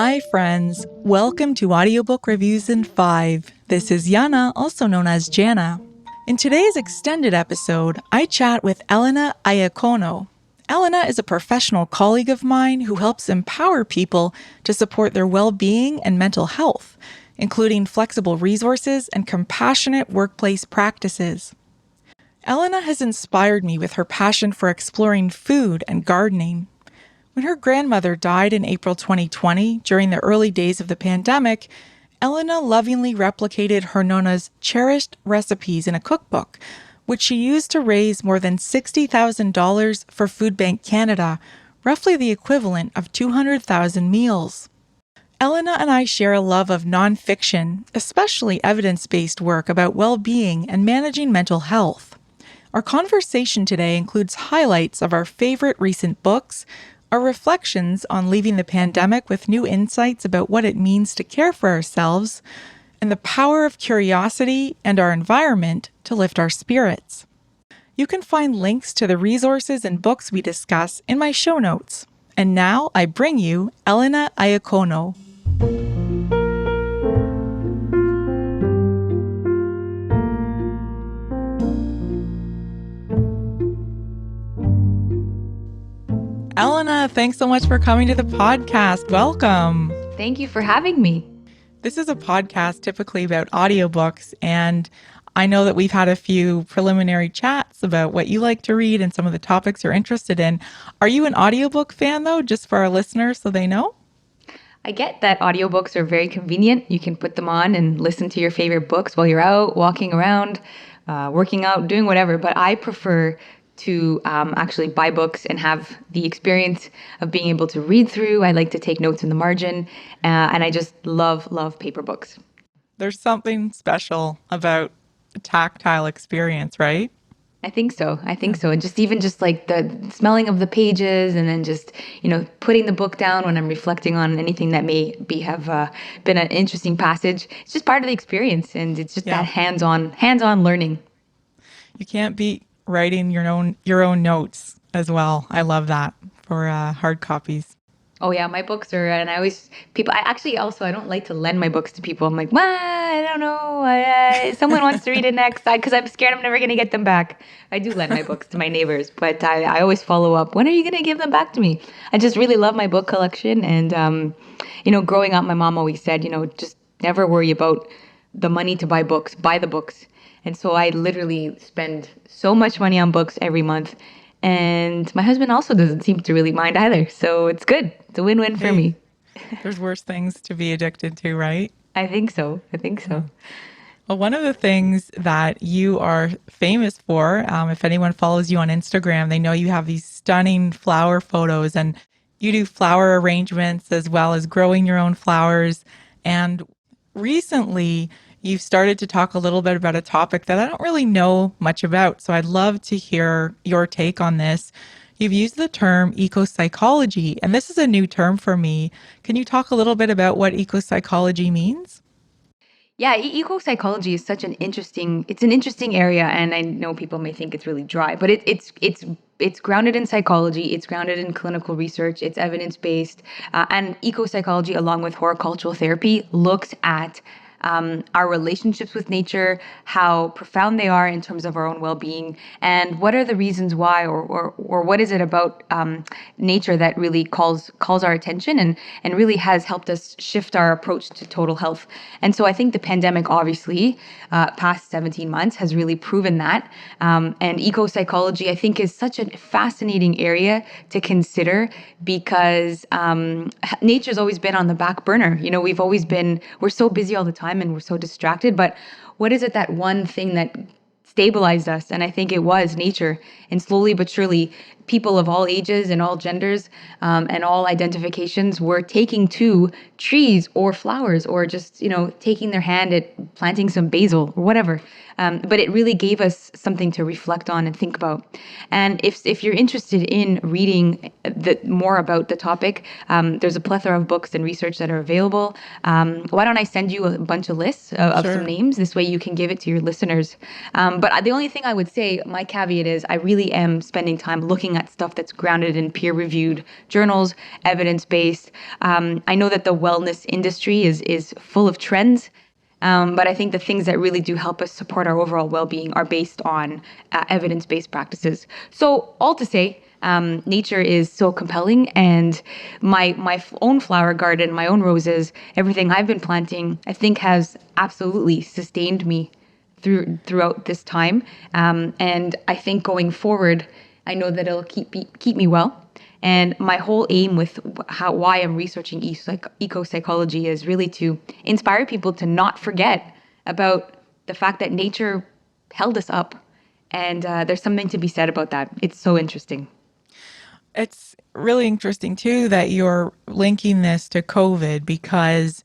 Hi, friends. Welcome to Audiobook Reviews in 5. This is Yana, also known as Jana. In today's extended episode, I chat with Elena Iacono. Elena is a professional colleague of mine who helps empower people to support their well-being and mental health, including flexible resources and compassionate workplace practices. Elena has inspired me with her passion for exploring food and gardening. When her grandmother died in April 2020, during the early days of the pandemic, Elena lovingly replicated her Nonna's cherished recipes in a cookbook, which she used to raise more than $60,000 for Food Bank Canada, roughly the equivalent of 200,000 meals. Elena and I share a love of nonfiction, especially evidence-based work about well-being and managing mental health. Our conversation today includes highlights of our favorite recent books, our reflections on leaving the pandemic with new insights about what it means to care for ourselves, and the power of curiosity and our environment to lift our spirits. You can find links to the resources and books we discuss in my show notes. And now I bring you Elena Iacono. Elena, thanks so much for coming to the podcast. Welcome. Thank you for having me. This is a podcast typically about audiobooks, and I know that we've had a few preliminary chats about what you like to read and some of the topics you're interested in. Are you an audiobook fan, though, just for our listeners so they know? I get that audiobooks are very convenient. You can put them on and listen to your favorite books while you're out, walking around, working out, doing whatever. But I prefer to actually buy books and have the experience of being able to read through. I like to take notes in the margin, and I just love paper books. There's something special about a tactile experience, right? I think so. And just like the smelling of the pages, and then just, putting the book down when I'm reflecting on anything that may have been an interesting passage. It's just part of the experience, and it's just that hands-on learning. You can't beat writing your own notes as well. I love that for hard copies. Oh yeah, my books are, and I don't like to lend my books to people. I'm like, I don't know. Someone wants to read it next, because I'm scared I'm never going to get them back. I do lend my books to my neighbors, but I always follow up. When are you going to give them back to me? I just really love my book collection, and growing up, my mom always said, just never worry about the money to buy books. Buy the books. And so I literally spend so much money on books every month. And my husband also doesn't seem to really mind either. So it's good. It's a win-win for me. There's worse things to be addicted to, right? I think so. Well, one of the things that you are famous for, if anyone follows you on Instagram, they know you have these stunning flower photos, and you do flower arrangements as well as growing your own flowers. And recently, you've started to talk a little bit about a topic that I don't really know much about, so I'd love to hear your take on this. You've used the term eco-psychology, and this is a new term for me. Can you talk a little bit about what eco-psychology means? Yeah, eco-psychology is an interesting area, and I know people may think it's really dry, but it's grounded in psychology, it's grounded in clinical research, it's evidence-based, and eco-psychology, along with horticultural therapy, looks at our relationships with nature, how profound they are in terms of our own well-being, and what are the reasons why, or what is it about nature that really calls our attention and really has helped us shift our approach to total health. And so I think the pandemic, obviously, past 17 months has really proven that. And eco-psychology, I think, is such a fascinating area to consider because nature's always been on the back burner. We're so busy all the time and we're so distracted, but what is it, that one thing that stabilized us? And I think it was nature. And slowly but surely, people of all ages and all genders and all identifications were taking to trees or flowers, or just, taking their hand at planting some basil or whatever. But it really gave us something to reflect on and think about. And if you're interested in reading more about the topic, there's a plethora of books and research that are available. Why don't I send you a bunch of lists of Sure. some names? This way you can give it to your listeners. But the only thing I would say, my caveat is, I really am spending time looking at stuff that's grounded in peer-reviewed journals, evidence-based. I know that the wellness industry is full of trends, but I think the things that really do help us support our overall well-being are based on evidence-based practices. So all to say, nature is so compelling, and my own flower garden, my own roses, everything I've been planting, I think has absolutely sustained me throughout this time. And I think going forward, I know that it'll keep me well. And my whole aim with why I'm researching eco psychology is really to inspire people to not forget about the fact that nature held us up. And there's something to be said about that. It's so interesting. It's really interesting too that you're linking this to COVID because,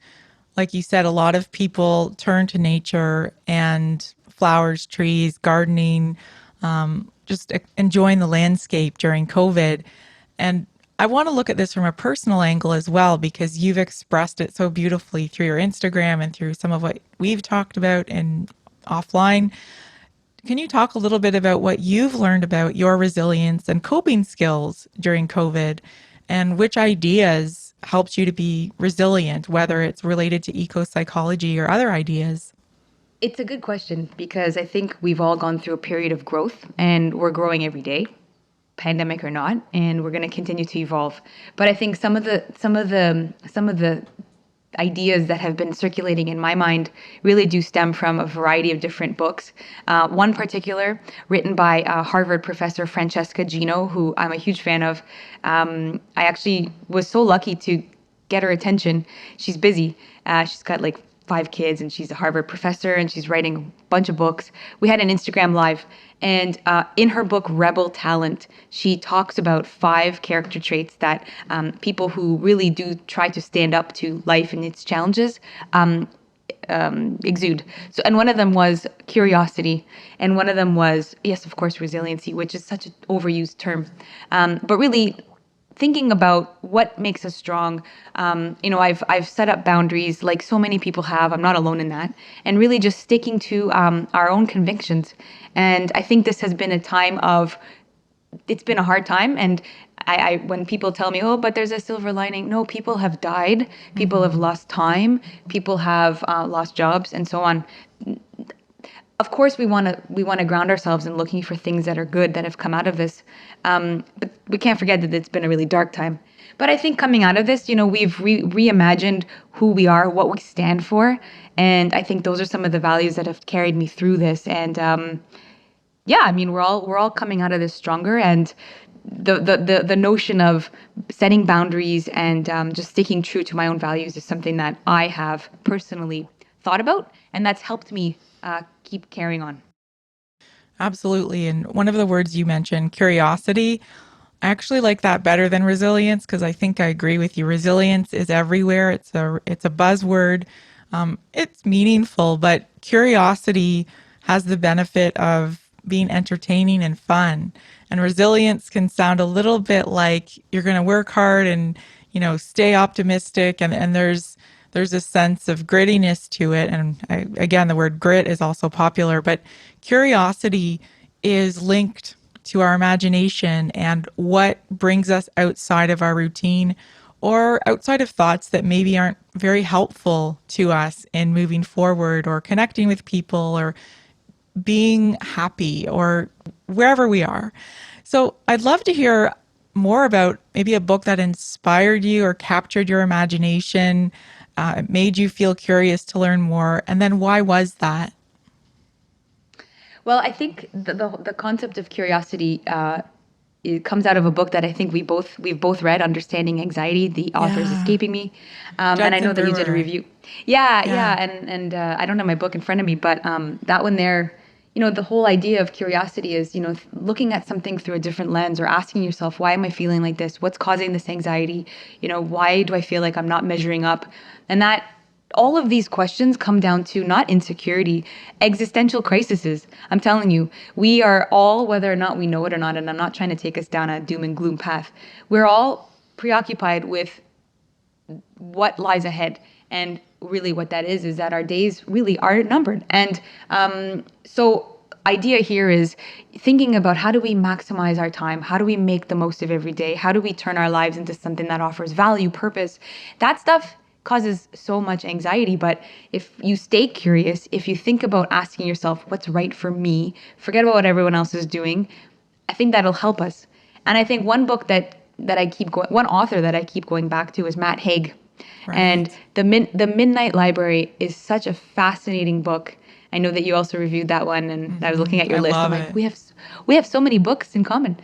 like you said, a lot of people turn to nature and flowers, trees, gardening, just enjoying the landscape during COVID. And I want to look at this from a personal angle as well because you've expressed it so beautifully through your Instagram and through some of what we've talked about and offline. Can you talk a little bit about what you've learned about your resilience and coping skills during COVID and which ideas helped you to be resilient, whether it's related to eco psychology or other ideas? It's a good question because I think we've all gone through a period of growth and we're growing every day, pandemic or not, and we're going to continue to evolve. But I think some of the ideas that have been circulating in my mind really do stem from a variety of different books. One particular, written by Harvard professor Francesca Gino, who I'm a huge fan of. I actually was so lucky to get her attention. She's busy. She's got like 5 kids and she's a Harvard professor and she's writing a bunch of books. We had an Instagram live, and in her book Rebel Talent, she talks about 5 character traits that people who really do try to stand up to life and its challenges exude. So, and one of them was curiosity, and one of them was, yes, of course, resiliency, which is such an overused term, but really thinking about what makes us strong. I've set up boundaries like so many people have. I'm not alone in that, and really just sticking to our own convictions. And I think this has been a time of it's been a hard time. And I when people tell me, oh, but there's a silver lining. No, people have died. People have lost time. People have lost jobs and so on. Of course, we want to ground ourselves in looking for things that are good that have come out of this. But we can't forget that it's been a really dark time. But I think coming out of this, we've reimagined who we are, what we stand for, and I think those are some of the values that have carried me through this. And yeah, I mean, we're all coming out of this stronger, and the notion of setting boundaries and just sticking true to my own values is something that I have personally thought about, and that's helped me keep carrying on. Absolutely. And one of the words you mentioned, curiosity, I actually like that better than resilience because I think I agree with you. Resilience is everywhere. It's a buzzword. It's meaningful, but curiosity has the benefit of being entertaining and fun. And resilience can sound a little bit like you're going to work hard and stay optimistic, and there's a sense of grittiness to it. And again, the word grit is also popular, but curiosity is linked to our imagination and what brings us outside of our routine or outside of thoughts that maybe aren't very helpful to us in moving forward or connecting with people or being happy or wherever we are. So I'd love to hear more about maybe a book that inspired you or captured your imagination, made you feel curious to learn more, and then why was that? Well, I think the concept of curiosity it comes out of a book that I think we've both read, Understanding Anxiety. The author is Yeah, escaping me, and I know Judson that you did a Brewer. review. Yeah, Yeah. yeah, and I don't have my book in front of me, but that one there, the whole idea of curiosity is looking at something through a different lens or asking yourself, why am I feeling like this? What's causing this anxiety? Why do I feel like I'm not measuring up? And that all of these questions come down to not insecurity, existential crises. I'm telling you, we are all, whether or not we know it or not, and I'm not trying to take us down a doom and gloom path, we're all preoccupied with what lies ahead. And really what that is that our days really are numbered. And so idea here is thinking about how do we maximize our time? How do we make the most of every day? How do we turn our lives into something that offers value, purpose? That stuff causes so much anxiety. But if you stay curious, if you think about asking yourself, what's right for me, forget about what everyone else is doing, I think that'll help us. And I think one book that I keep going, one author that I keep going back to is Matt Haig. And Right. the Midnight Library is such a fascinating book. I know that you also reviewed that one, and I was looking at your I list. I'm love like, it. we have so many books in common.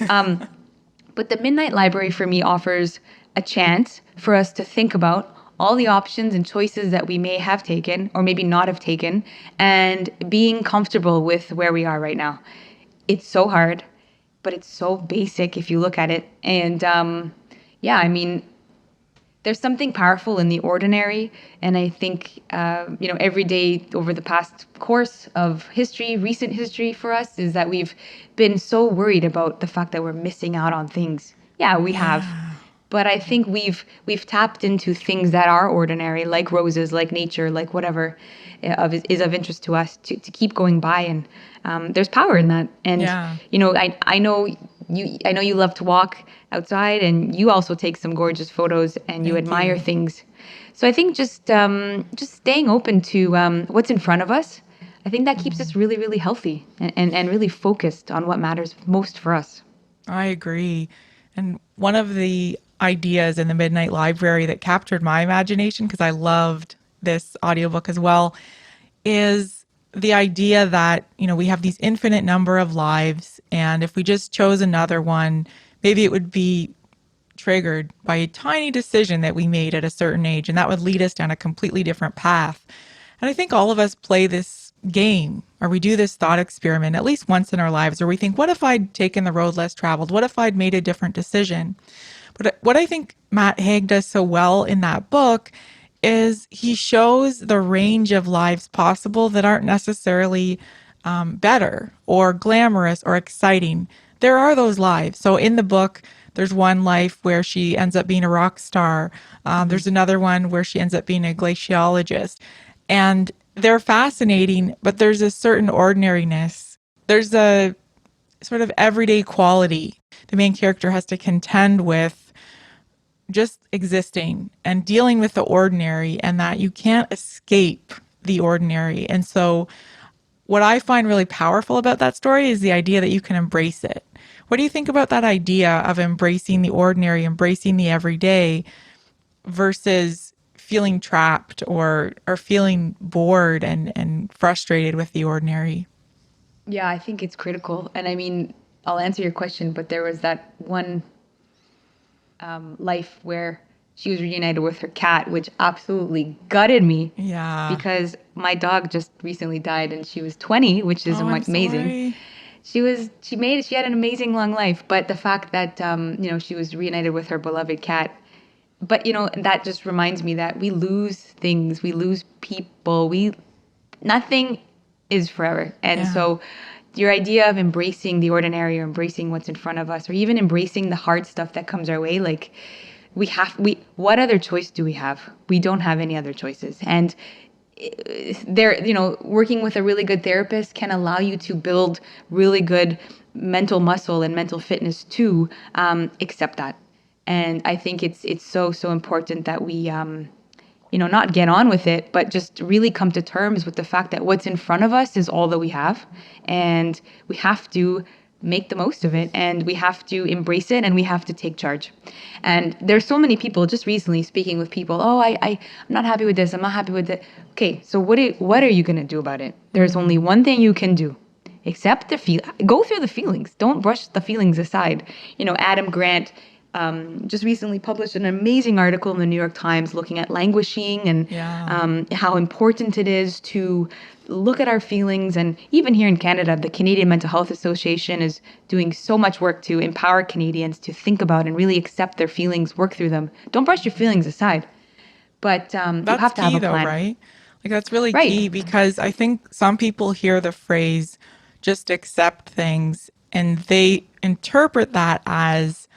But the Midnight Library for me offers a chance for us to think about all the options and choices that we may have taken or maybe not have taken, and being comfortable with where we are right now. It's so hard, but it's so basic if you look at it. And yeah, I mean, there's something powerful in the ordinary. And I think, every day over the past course of history, recent history for us, is that we've been so worried about the fact that we're missing out on things. Yeah, we have. Yeah. But I think we've tapped into things that are ordinary, like roses, like nature, like whatever is of interest to us to keep going by. And there's power in that. And Yeah. I know you love to walk outside, and you also take some gorgeous photos, and you Thank admire you. things. So I think just staying open to what's in front of us, I think that keeps us really, really healthy and really focused on what matters most for us. I agree. And one of the ideas in the Midnight Library that captured my imagination, because I loved this audiobook as well, is the idea that, we have these infinite number of lives. And if we just chose another one, maybe it would be triggered by a tiny decision that we made at a certain age, and that would lead us down a completely different path. And I think all of us play this game, or we do this thought experiment at least once in our lives, where we think, what if I'd taken the road less traveled? What if I'd made a different decision? But what I think Matt Haig does so well in that book is he shows the range of lives possible that aren't necessarily better or glamorous or exciting. There are those lives. So in the book, there's one life where she ends up being a rock star. There's another one where she ends up being a glaciologist. And they're fascinating, but there's a certain ordinariness. There's a sort of everyday quality the main character has to contend with, just existing and dealing with the ordinary, and that you can't escape the ordinary. And so, what I find really powerful about that story is the idea that you can embrace it. What do you think about that idea of embracing the ordinary, embracing the everyday versus feeling trapped or feeling bored and frustrated with the ordinary? Yeah, I think it's critical. And I mean, I'll answer your question, but there was that one life where she was reunited with her cat, which absolutely gutted me Yeah. because my dog just recently died and she was 20, which is Oh, I'm amazing. sorry. She had an amazing long life, but the fact that she was reunited with her beloved cat, but that just reminds me that we lose things, we lose people, we nothing is forever. And Yeah. so your idea of embracing the ordinary or embracing what's in front of us or even embracing the hard stuff that comes our way, like we what other choice do we have? We don't have any other choices. And working with a really good therapist can allow you to build really good mental muscle and mental fitness to accept that. And I think it's so important that we not get on with it, but just really come to terms with the fact that what's in front of us is all that we have. And we have to make the most of it, and we have to embrace it, and we have to take charge. And there's so many people just recently speaking with people, oh, I'm not happy with this, I'm not happy with that. Okay, so what are you going to do about it? There's only one thing you can do. Accept the go through the feelings. Don't brush the feelings aside. Adam Grant just recently published an amazing article in the New York Times looking at languishing and Yeah. how important it is to look at our feelings. And even here in Canada, the Canadian Mental Health Association is doing so much work to empower Canadians to think about and really accept their feelings, work through them. Don't brush your feelings aside, but you That's have to have key a though, plan. right? Like that's really Right. key because I think some people hear the phrase just accept things and they interpret that as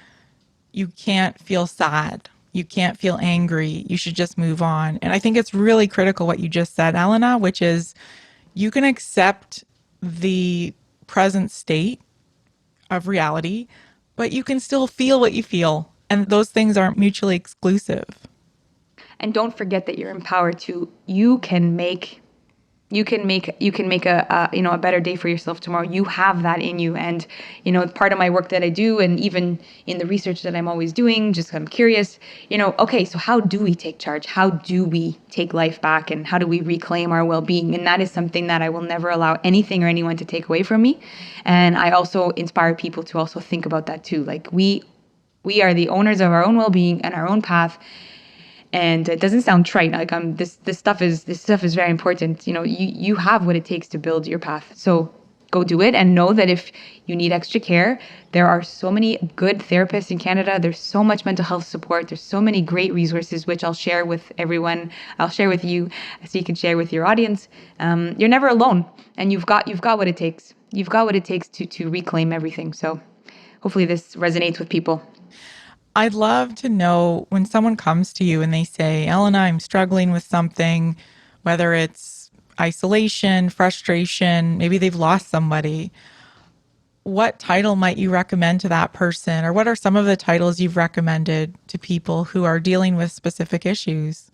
you can't feel sad. You can't feel angry. You should just move on. And I think it's really critical what you just said, Elena, which is you can accept the present state of reality, but you can still feel what you feel. And those things aren't mutually exclusive. And don't forget that you're empowered to, you can make a better day for yourself tomorrow. You have that in you. And part of my work that I do, and even in the research that I'm always doing, just I'm curious, okay, so how do we take charge? How do we take life back, and how do we reclaim our well-being? And that is something that I will never allow anything or anyone to take away from me. And I also inspire people to also think about that too. Like, we are the owners of our own well-being and our own path. And it doesn't sound trite. Like, this stuff is very important. You have what it takes to build your path. So go do it, and know that if you need extra care, there are so many good therapists in Canada. There's so much mental health support. There's so many great resources, which I'll share with everyone. I'll share with you, so you can share with your audience. You're never alone, and you've got what it takes. You've got what it takes to reclaim everything. So hopefully this resonates with people. I'd love to know when someone comes to you and they say, Elena, I'm struggling with something, whether it's isolation, frustration, maybe they've lost somebody. What title might you recommend to that person? Or what are some of the titles you've recommended to people who are dealing with specific issues?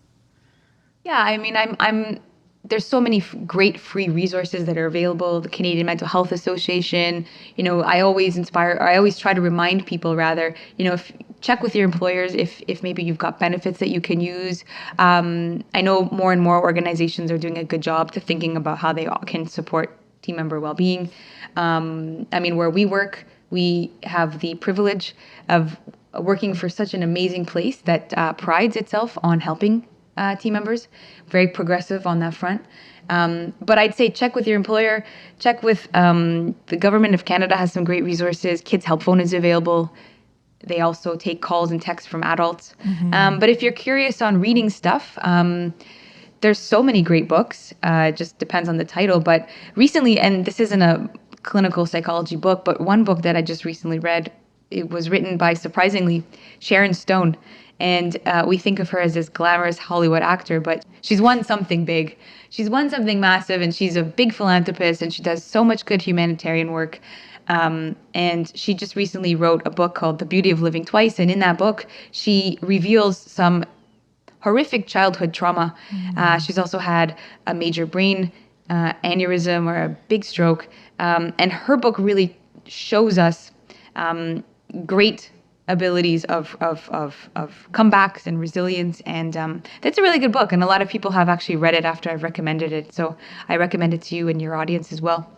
Yeah, I mean, I'm there's so many great free resources that are available. The Canadian Mental Health Association. I always try to remind people, rather, if check with your employers if maybe you've got benefits that you can use. I know more and more organizations are doing a good job to thinking about how they can support team member well-being. I mean, where we work, we have the privilege of working for such an amazing place that prides itself on helping team members, very progressive on that front. But I'd say check with your employer, check with the government of Canada has some great resources. Kids Help Phone is available. They also take calls and texts from adults. But if you're curious on reading stuff, there's so many great books. It just depends on the title. But recently, and this isn't a clinical psychology book, but one book that I just recently read, it was written by, surprisingly, Sharon Stone. And we think of her as this glamorous Hollywood actor, but she's won something big. She's won something massive, and she's a big philanthropist, and she does so much good humanitarian work. And she just recently wrote a book called The Beauty of Living Twice. And in that book, she reveals some horrific childhood trauma. She's also had a major brain aneurysm or a big stroke. And her book really shows us great abilities of comebacks and resilience. And that's a really good book. And a lot of people have actually read it after I've recommended it. So I recommend it to you and your audience as well.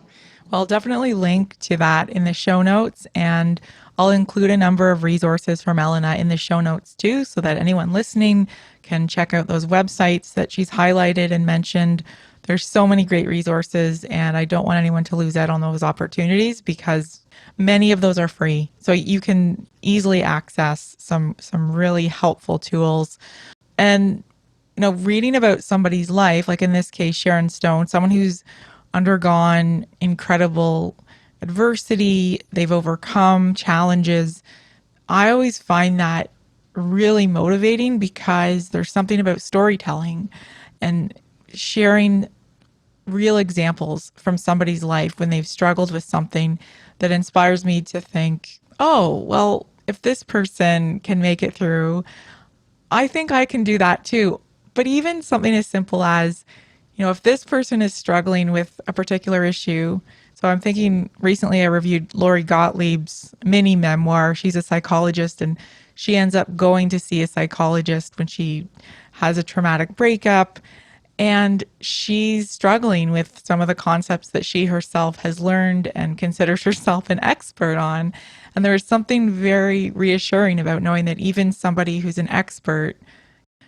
Well, I'll definitely link to that in the show notes, and I'll include a number of resources from Elena in the show notes too, so that anyone listening can check out those websites that she's highlighted and mentioned. There's so many great resources, and I don't want anyone to lose out on those opportunities because many of those are free. So you can easily access some really helpful tools. And reading about somebody's life, like in this case, Sharon Stone, someone who's undergone incredible adversity, they've overcome challenges. I always find that really motivating because there's something about storytelling and sharing real examples from somebody's life when they've struggled with something that inspires me to think, oh, well, if this person can make it through, I think I can do that too. But even something as simple as, if this person is struggling with a particular issue. So I'm thinking recently I reviewed Lori Gottlieb's mini memoir. She's a psychologist, and she ends up going to see a psychologist when she has a traumatic breakup. And she's struggling with some of the concepts that she herself has learned and considers herself an expert on. And there is something very reassuring about knowing that even somebody who's an expert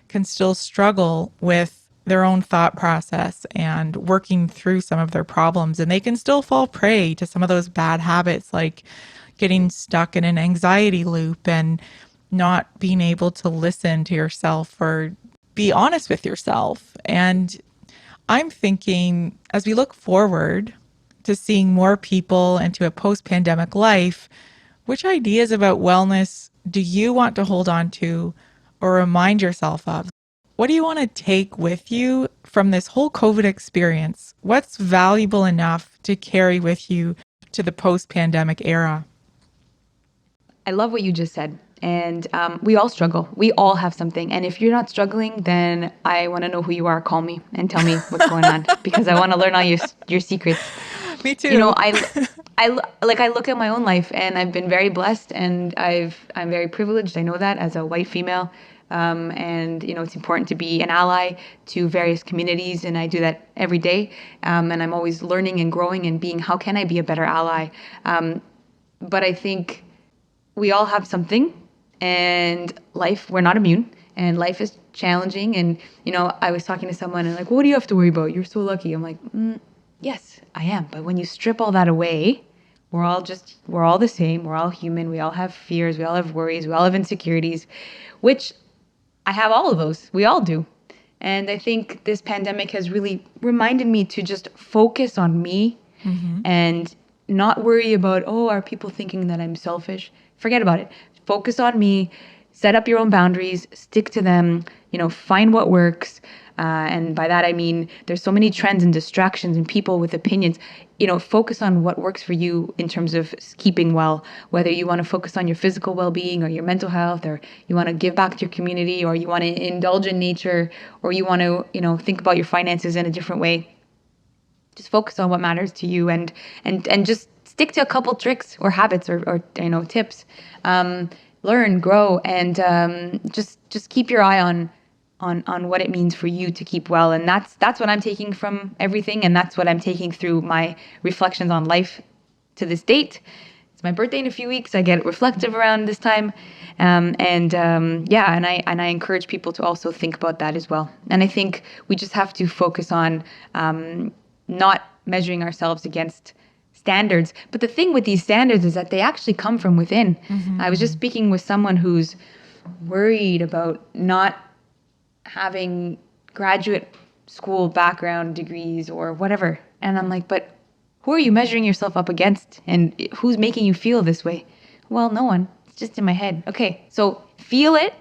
can still struggle with their own thought process and working through some of their problems. And they can still fall prey to some of those bad habits, like getting stuck in an anxiety loop and not being able to listen to yourself or be honest with yourself. And I'm thinking, as we look forward to seeing more people and to a post-pandemic life, which ideas about wellness do you want to hold on to or remind yourself of? what do you want to take with you from this whole COVID experience? What's valuable enough to carry with you to the post-pandemic era? I love what you just said. And we all struggle. We all have something. And if you're not struggling, then I want to know who you are. Call me and tell me what's going on because I want to learn all your secrets. Me too. You know, I look at my own life and I've been very blessed and I'm very privileged. I know that as a white female. And you know, it's important to be an ally to various communities, and I do that every day. And I'm always learning and growing and being, how can I be a better ally? But I think we all have something, and life, we're not immune, and life is challenging. And you know, I was talking to someone and like, what do you have to worry about? You're so lucky. I'm like, yes, I am. But when you strip all that away, we're all the same. We're all human. We all have fears. We all have worries. We all have insecurities, which I have all of those. We all do. And I think this pandemic has really reminded me to just focus on me and not worry about, oh, are people thinking that I'm selfish? Forget about it. Focus on me, set up your own boundaries, stick to them, you know, find what works. And by that, I mean, there's so many trends and distractions and people with opinions. You know, focus on what works for you in terms of keeping well, whether you want to focus on your physical well-being or your mental health, or you want to give back to your community, or you want to indulge in nature, or you want to, you know, think about your finances in a different way. Just focus on what matters to you, and just stick to a couple tricks or habits or you know, tips. Learn, grow, and just keep your eye on what it means for you to keep well. And that's what I'm taking from everything, and that's what I'm taking through my reflections on life to this date. It's my birthday in a few weeks. I get reflective around this time. Yeah, and I encourage people to also think about that as well. And I think we just have to focus on not measuring ourselves against standards. But the thing with these standards is that they actually come from within. I was just speaking with someone who's worried about not having graduate school background degrees or whatever. And I'm like, but who are you measuring yourself up against? And who's making you feel this way? Well, no one. It's just in my head. Okay, so feel it,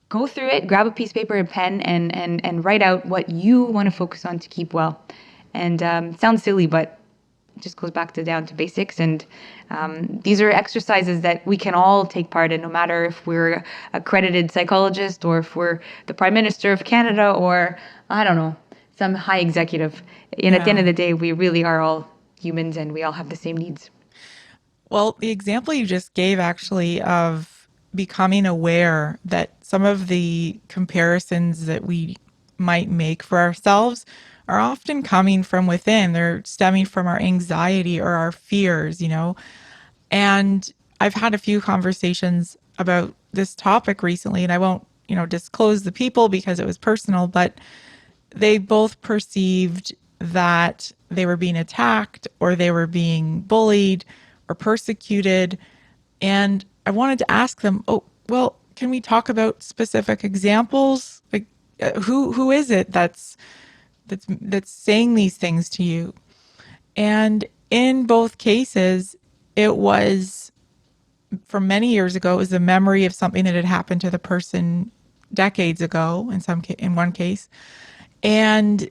go through it, grab a piece of paper and pen, and write out what you want to focus on to keep well. And it sounds silly, but it just goes back down to basics. And these are exercises that we can all take part in, no matter if we're accredited psychologist or if we're the Prime Minister of Canada or, I don't know, some high executive. And at the end of the day, we really are all humans and we all have the same needs. Well, the example you just gave actually of becoming aware that some of the comparisons that we might make for ourselves are often coming from within. They're stemming from our anxiety or our fears, you know. And I've had a few conversations about this topic recently, and I won't, you know, disclose the people because it was personal, but they both perceived that they were being attacked or they were being bullied or persecuted. And I wanted to ask them, oh, well, can we talk about specific examples? Like, who is it that's saying these things to you? And in both cases, it was from many years ago. It was a memory of something that had happened to the person decades ago. In one case, and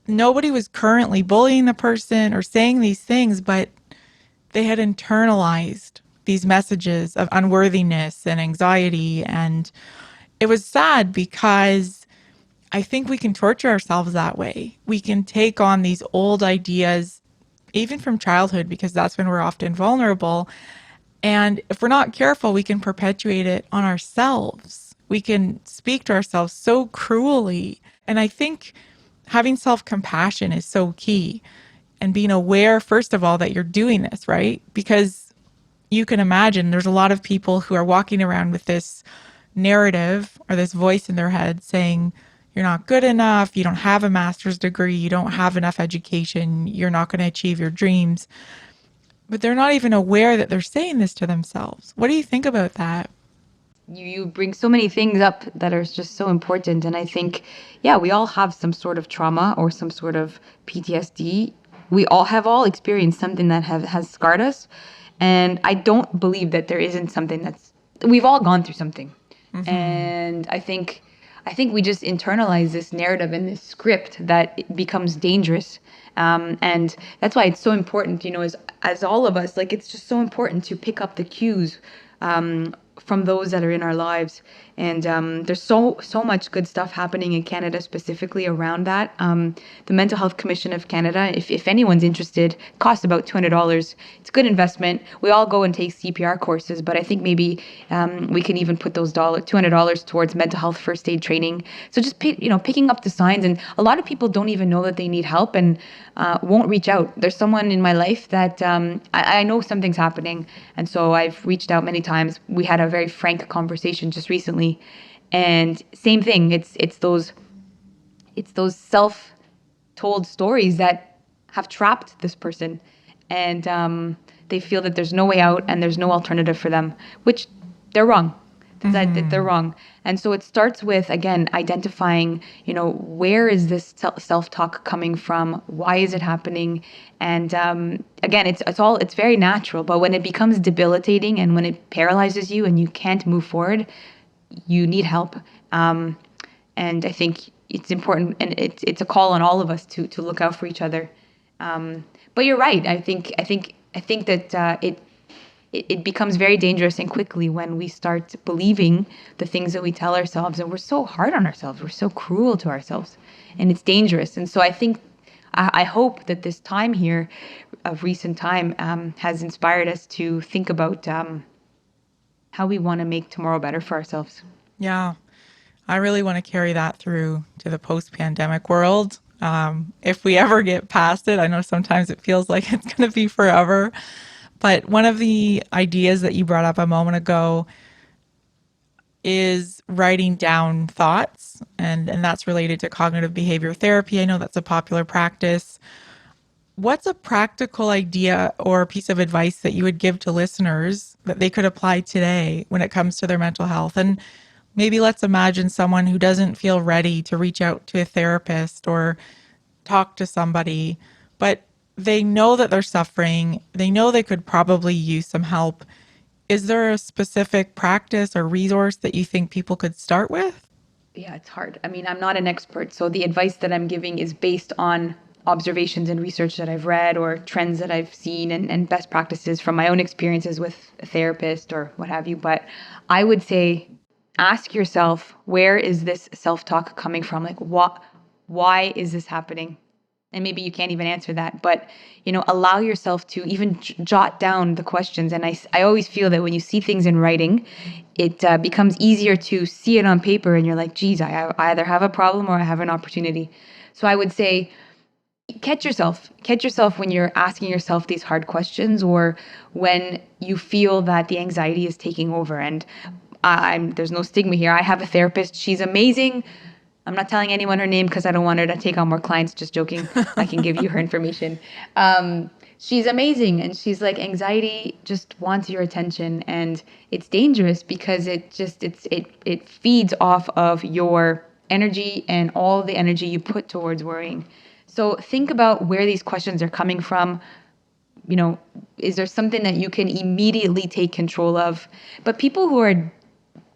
nobody was currently bullying the person or saying these things, but they had internalized these messages of unworthiness and anxiety. And it was sad because I think we can torture ourselves that way. We can take on these old ideas, even from childhood, because that's when we're often vulnerable. And if we're not careful, we can perpetuate it on ourselves. We can speak to ourselves so cruelly. And I think having self-compassion is so key, and being aware, first of all, that you're doing this, right? Because you can imagine there's a lot of people who are walking around with this narrative or this voice in their head saying, you're not good enough, you don't have a master's degree, you don't have enough education, you're not going to achieve your dreams. But they're not even aware that they're saying this to themselves. What do you think about that? You bring so many things up that are just so important. And I think, yeah, we all have some sort of trauma or some sort of PTSD. We all experienced something that has scarred us. And I don't believe that there isn't something we've all gone through something. And I think I think we just internalize this narrative and this script that it becomes dangerous. And that's why it's so important, as all of us, like it's just so important to pick up the cues from those that are in our lives. And there's so much good stuff happening in Canada, specifically around that. The Mental Health Commission of Canada, if anyone's interested, costs about $200. It's a good investment. We all go and take CPR courses, but I think maybe we can even put those $200 towards mental health first aid training. So just picking up the signs, and a lot of people don't even know that they need help and won't reach out. There's someone in my life that I know something's happening, and so I've reached out many times. We had a very frank conversation just recently, and same thing. It's those self-told stories that have trapped this person, and they feel that there's no way out and there's no alternative for them, which they're wrong. That they're wrong. And so it starts with, again, identifying, where is this self-talk coming from? Why is it happening? And again, it's very natural, but when it becomes debilitating and when it paralyzes you and you can't move forward, you need help. And I think it's important, and it's a call on all of us to look out for each other. But you're right. I think that it becomes very dangerous and quickly when we start believing the things that we tell ourselves, and we're so hard on ourselves. We're so cruel to ourselves, and it's dangerous. And so I hope that this time here of recent time has inspired us to think about how we want to make tomorrow better for ourselves. Yeah, I really want to carry that through to the post-pandemic world. If we ever get past it, I know sometimes it feels like it's going to be forever. But one of the ideas that you brought up a moment ago is writing down thoughts, and that's related to cognitive behavior therapy. I know that's a popular practice. What's a practical idea or piece of advice that you would give to listeners that they could apply today when it comes to their mental health? And maybe let's imagine someone who doesn't feel ready to reach out to a therapist or talk to somebody, but they know that they're suffering. They know they could probably use some help. Is there a specific practice or resource that you think people could start with? Yeah, it's hard. I mean, I'm not an expert, so the advice that I'm giving is based on observations and research that I've read or trends that I've seen and best practices from my own experiences with a therapist or what have you. But I would say ask yourself, where is this self-talk coming from? Like, why is this happening? And maybe you can't even answer that, but allow yourself to even jot down the questions. And I always feel that when you see things in writing, it becomes easier to see it on paper, and you're like, geez, I either have a problem or I have an opportunity. So I would say, catch yourself when you're asking yourself these hard questions, or when you feel that the anxiety is taking over. And there's no stigma here. I have a therapist. She's amazing. I'm not telling anyone her name because I don't want her to take on more clients. Just joking. I can give you her information. She's amazing. And she's like, anxiety just wants your attention. And it's dangerous because it feeds off of your energy and all the energy you put towards worrying. So think about where these questions are coming from. Is there something that you can immediately take control of? But people who are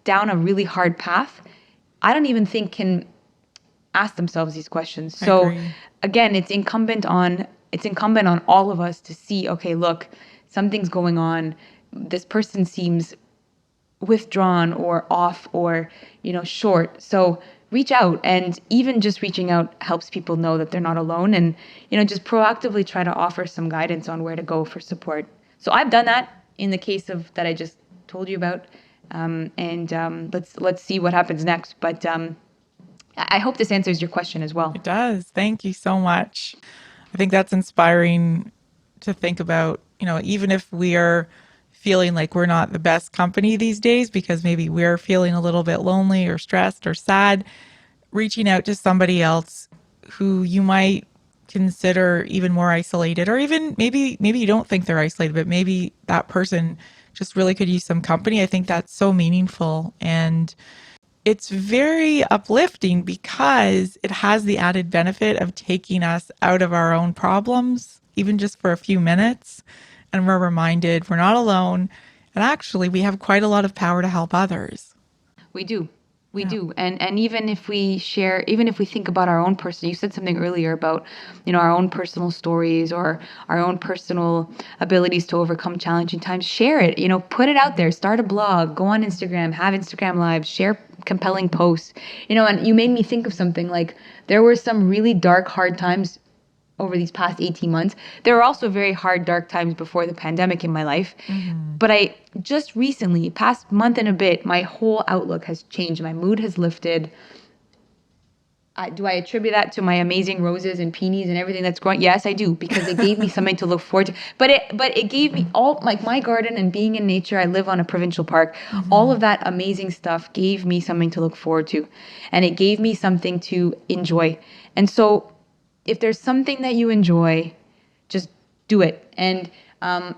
down a really hard path, I don't even think can ask themselves these questions. So again, it's incumbent on all of us to see, okay, look, something's going on. This person seems withdrawn or off or, short. So reach out, and even just reaching out helps people know that they're not alone, and, just proactively try to offer some guidance on where to go for support. So I've done that in the case of that I just told you about. And let's see what happens next. But I hope this answers your question as well. It does. Thank you so much. I think that's inspiring to think about, even if we are feeling like we're not the best company these days because maybe we're feeling a little bit lonely or stressed or sad, reaching out to somebody else who you might consider even more isolated, or even maybe you don't think they're isolated, but maybe that person just really could use some company. I think that's so meaningful, and it's very uplifting because it has the added benefit of taking us out of our own problems, even just for a few minutes. And we're reminded we're not alone. And actually, we have quite a lot of power to help others. We do. We do. And even if we share, even if we think about our own personal, you said something earlier about, our own personal stories or our own personal abilities to overcome challenging times, share it, put it out there, start a blog, go on Instagram, have Instagram lives, share compelling posts, and you made me think of something like there were some really dark, hard times over these past 18 months. There were also very hard, dark times before the pandemic in my life. But I just recently, past month and a bit, my whole outlook has changed. My mood has lifted. Do I attribute that to my amazing roses and peonies and everything that's growing? Yes, I do, because it gave me something to look forward to. But it gave me all, like my garden and being in nature. I live on a provincial park. All of that amazing stuff gave me something to look forward to. And it gave me something to enjoy. And so if there's something that you enjoy, just do it. And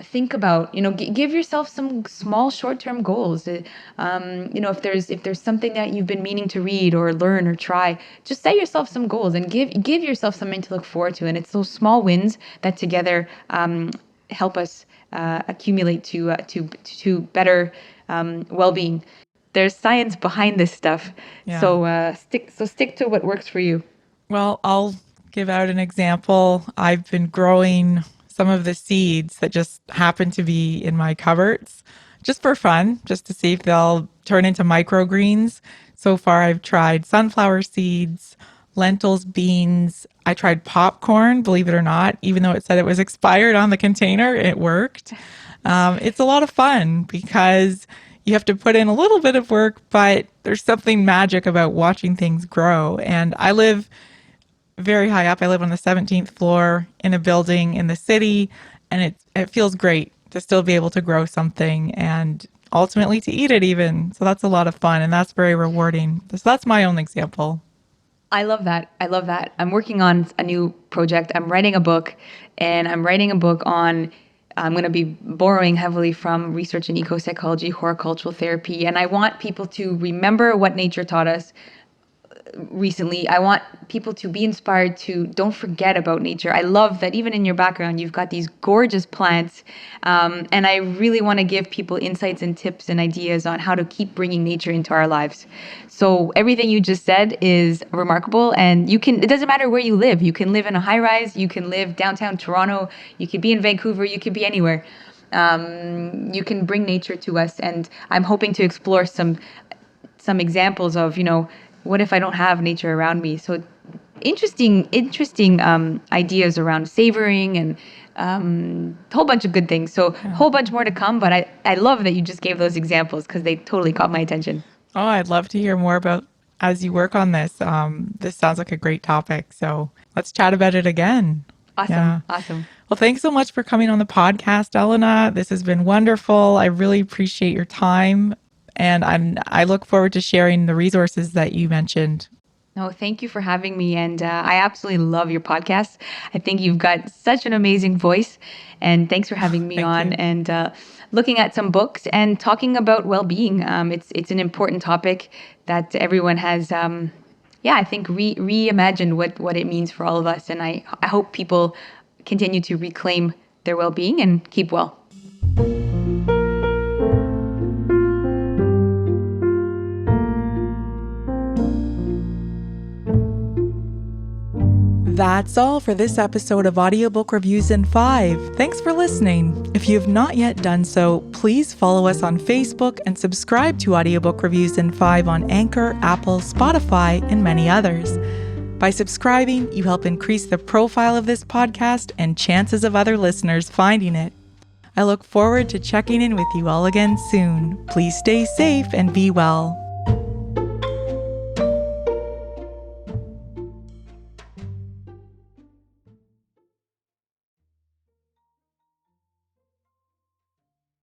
think about, give yourself some small short-term goals. If there's something that you've been meaning to read or learn or try, just set yourself some goals and give yourself something to look forward to. And it's those small wins that together help us accumulate to better well-being. There's science behind this stuff. Yeah. So stick to what works for you. Well, I'll give out an example. I've been growing some of the seeds that just happen to be in my cupboards just for fun, just to see if they'll turn into microgreens. So far, I've tried sunflower seeds, lentils, beans. I tried popcorn, believe it or not, even though it said it was expired on the container, it worked. It's a lot of fun because you have to put in a little bit of work, but there's something magic about watching things grow. And I live very high up. I live on the 17th floor in a building in the city, and it feels great to still be able to grow something and ultimately to eat it even. So that's a lot of fun, and that's very rewarding. So that's my own example. I love that. I love that. I'm working on a new project. I'm writing a book, and I'm writing a book on, I'm going to be borrowing heavily from research in eco-psychology, horticultural therapy, and I want people to remember what nature taught us recently. I want people to be inspired to don't forget about nature. I love that even in your background, you've got these gorgeous plants. And I really want to give people insights and tips and ideas on how to keep bringing nature into our lives. So everything you just said is remarkable. And it doesn't matter where you live. You can live in a high rise. You can live downtown Toronto. You could be in Vancouver. You could be anywhere. You can bring nature to us. And I'm hoping to explore some examples of, what if I don't have nature around me? So interesting ideas around savoring and a whole bunch of good things. So a whole bunch more to come. But I love that you just gave those examples because they totally caught my attention. Oh, I'd love to hear more about as you work on this. This sounds like a great topic. So let's chat about it again. Awesome. Yeah. Awesome. Well, thanks so much for coming on the podcast, Elena. This has been wonderful. I really appreciate your time. And I look forward to sharing the resources that you mentioned. No, thank you for having me. And I absolutely love your podcast. I think you've got such an amazing voice. And thanks for having me on and looking at some books and talking about well-being. It's an important topic that everyone has, I think, reimagined what it means for all of us. And I hope people continue to reclaim their well-being and keep well. That's all for this episode of Audiobook Reviews in 5. Thanks for listening. If you have not yet done so, please follow us on Facebook and subscribe to Audiobook Reviews in 5 on Anchor, Apple, Spotify, and many others. By subscribing, you help increase the profile of this podcast and chances of other listeners finding it. I look forward to checking in with you all again soon. Please stay safe and be well.